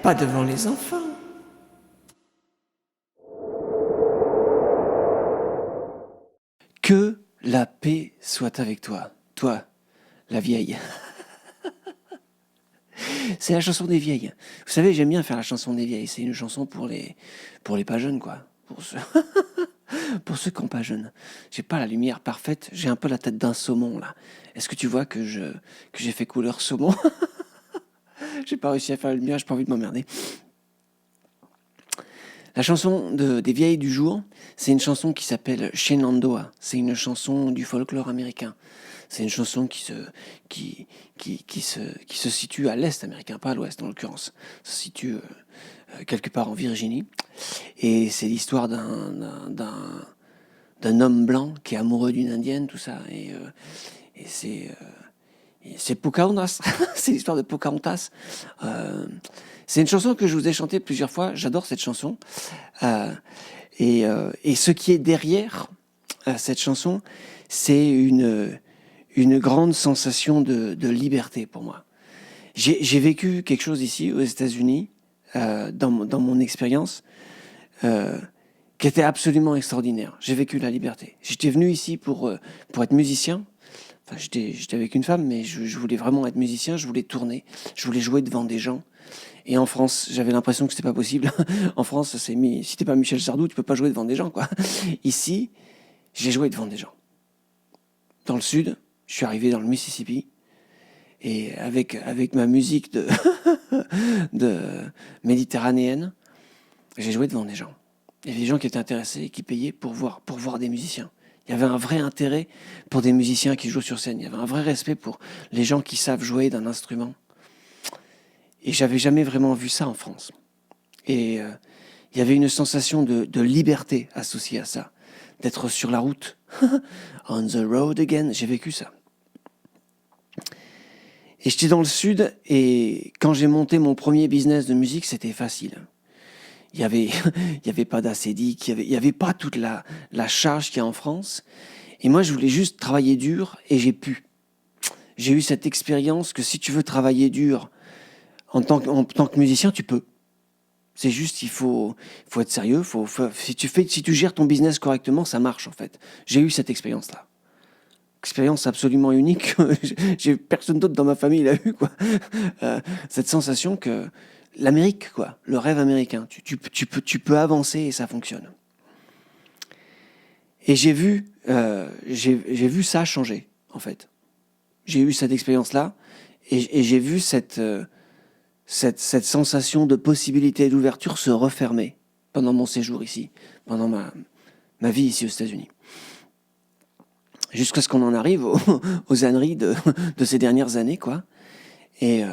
pas devant les enfants. Que la paix soit avec toi, toi, la vieille. C'est la chanson des vieilles. Vous savez, j'aime bien faire la chanson des vieilles. C'est une chanson pour les pas jeunes, quoi. Pour ceux qui n'ont pas jeunes. J'ai pas la lumière parfaite. J'ai un peu la tête d'un saumon, là. Est-ce que tu vois que j'ai fait couleur saumon? J'ai pas réussi à faire la lumière, j'ai pas envie de m'emmerder. La chanson des vieilles du jour, c'est une chanson qui s'appelle Shenandoah. C'est une chanson du folklore américain. C'est une chanson qui se situe à l'est américain, pas à l'ouest en l'occurrence. Ça se situe quelque part en Virginie. Et c'est l'histoire d'un homme blanc qui est amoureux d'une indienne, tout ça. Et c'est Pocahontas. C'est l'histoire de Pocahontas. C'est une chanson que je vous ai chantée plusieurs fois. J'adore cette chanson. Et ce qui est derrière cette chanson, c'est une grande sensation de liberté pour moi. J'ai vécu quelque chose ici aux États-Unis, dans mon expérience, qui était absolument extraordinaire. J'ai vécu la liberté. J'étais venu ici pour être musicien. Enfin, j'étais avec une femme, mais je voulais vraiment être musicien. Je voulais tourner. Je voulais jouer devant des gens. Et en France, j'avais l'impression que c'était pas possible. En France, si t'es pas Michel Sardou, tu peux pas jouer devant des gens, quoi. Ici, j'ai joué devant des gens. Dans le sud, je suis arrivé dans le Mississippi. Et avec ma musique de méditerranéenne, j'ai joué devant des gens. Il y avait des gens qui étaient intéressés et qui payaient pour voir des musiciens. Il y avait un vrai intérêt pour des musiciens qui jouent sur scène. Il y avait un vrai respect pour les gens qui savent jouer d'un instrument. Et j'avais jamais vraiment vu ça en France. Et il y avait une sensation de liberté associée à ça. D'être sur la route. On the road again. J'ai vécu ça. Et j'étais dans le sud, et quand j'ai monté mon premier business de musique, c'était facile. Il y avait pas d'acédique, il y avait pas toute la charge qu'il y a en France. Et moi, je voulais juste travailler dur, et j'ai pu. J'ai eu cette expérience que si tu veux travailler dur en tant que musicien, tu peux. C'est juste, il faut être sérieux. Si tu gères ton business correctement, ça marche en fait. J'ai eu cette expérience-là. Expérience absolument unique. Personne d'autre dans ma famille l'a eu, quoi. Cette sensation que l'Amérique, quoi, le rêve américain, tu peux avancer et ça fonctionne. Et j'ai vu ça changer, en fait. J'ai eu cette expérience-là et j'ai vu cette sensation de possibilité et d'ouverture se refermer pendant mon séjour ici, pendant ma vie ici aux États-Unis. Jusqu'à ce qu'on en arrive aux âneries de ces dernières années, quoi. Et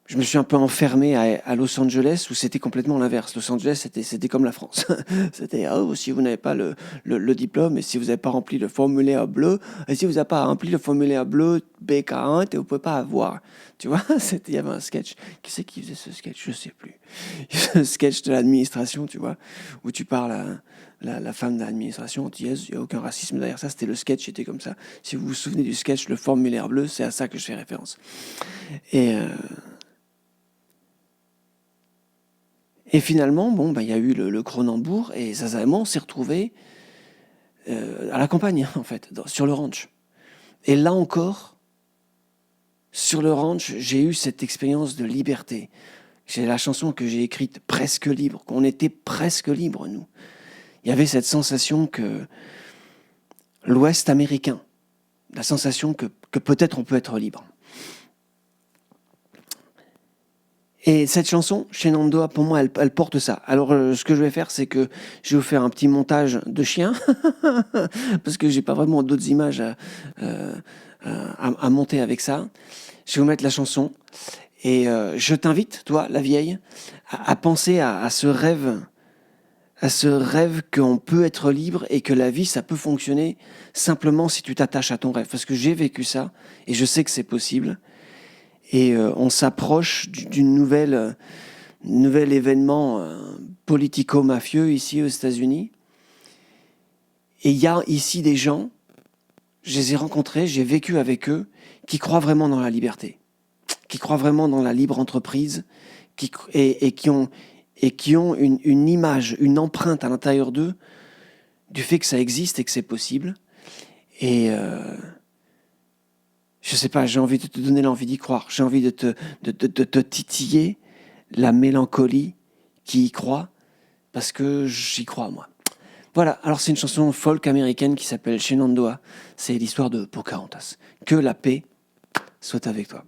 je me suis un peu enfermé à Los Angeles, où c'était complètement l'inverse. Los Angeles, c'était comme la France. C'était, si vous n'avez pas le diplôme, et si vous n'avez pas rempli le formulaire bleu, et si vous n'avez pas rempli le formulaire bleu B40, vous ne pouvez pas avoir. Tu vois, il y avait un sketch. Qui c'est qui faisait ce sketch? Je ne sais plus. Le sketch de l'administration, tu vois, où tu parles à la femme de l'administration, on dit, yes, il n'y a aucun racisme derrière ça. C'était le sketch, c'était comme ça. Si vous vous souvenez du sketch, le formulaire bleu, c'est à ça que je fais référence. Et finalement, il y a eu le Cronenbourg, et Zaza et moi, on s'est retrouvés à la campagne, en fait, sur le ranch. Et là encore, sur le ranch, j'ai eu cette expérience de liberté. J'ai la chanson que j'ai écrite, Presque libre, qu'on était presque libre, nous. Il y avait cette sensation que l'Ouest américain, la sensation que peut-être on peut être libre. Et cette chanson, Shenandoah, pour moi, elle porte ça. Alors, ce que je vais faire, c'est que je vais vous faire un petit montage de chien, parce que j'ai pas vraiment d'autres images à monter avec ça. Je vais vous mettre la chanson, et je t'invite, toi, la vieille, à penser à ce rêve qu'on peut être libre et que la vie, ça peut fonctionner simplement si tu t'attaches à ton rêve. Parce que j'ai vécu ça, et je sais que c'est possible. Et on s'approche d'un nouvel événement politico-mafieux ici aux États-Unis. Et il y a ici des gens, je les ai rencontrés, j'ai vécu avec eux, qui croient vraiment dans la liberté, qui croient vraiment dans la libre entreprise, et qui ont une image, une empreinte à l'intérieur d'eux du fait que ça existe et que c'est possible. Et je sais pas, j'ai envie de te donner l'envie d'y croire. J'ai envie de te titiller la mélancolie qui y croit, parce que j'y crois, moi. Voilà, alors c'est une chanson folk américaine qui s'appelle Shenandoah. C'est l'histoire de Pocahontas. Que la paix soit avec toi.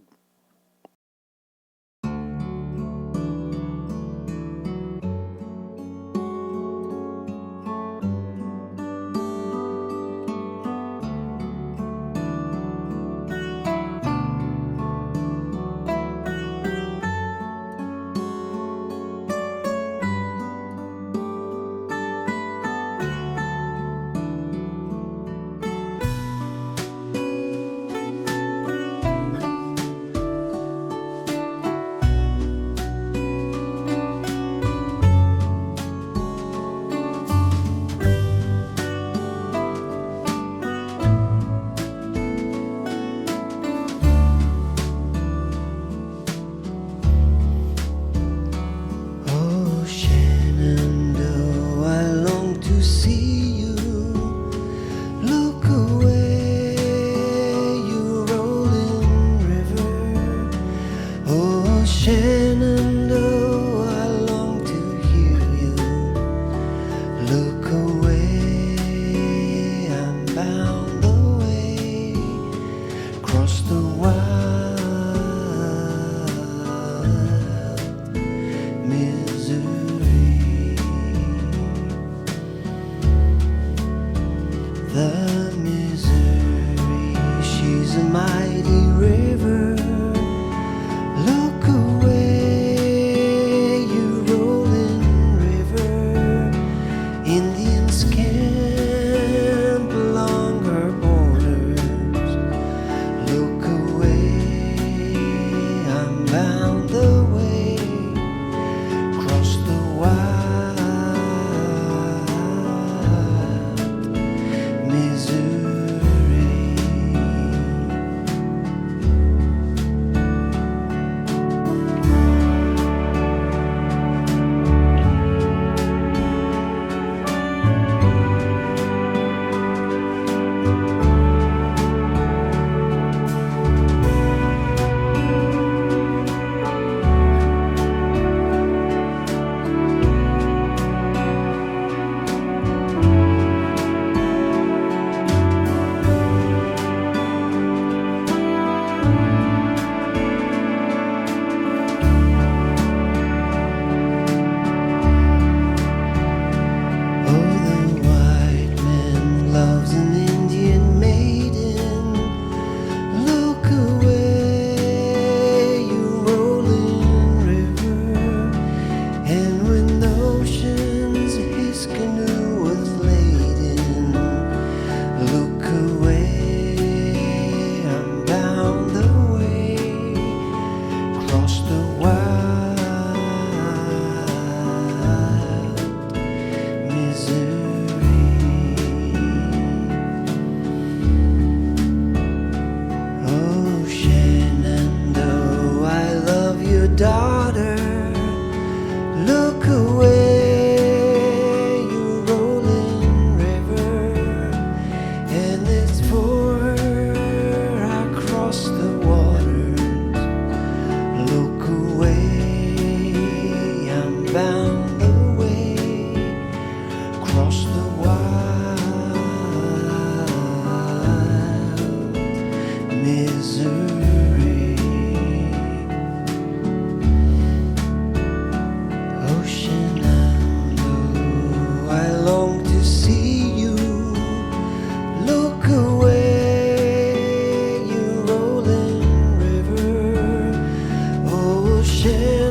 Share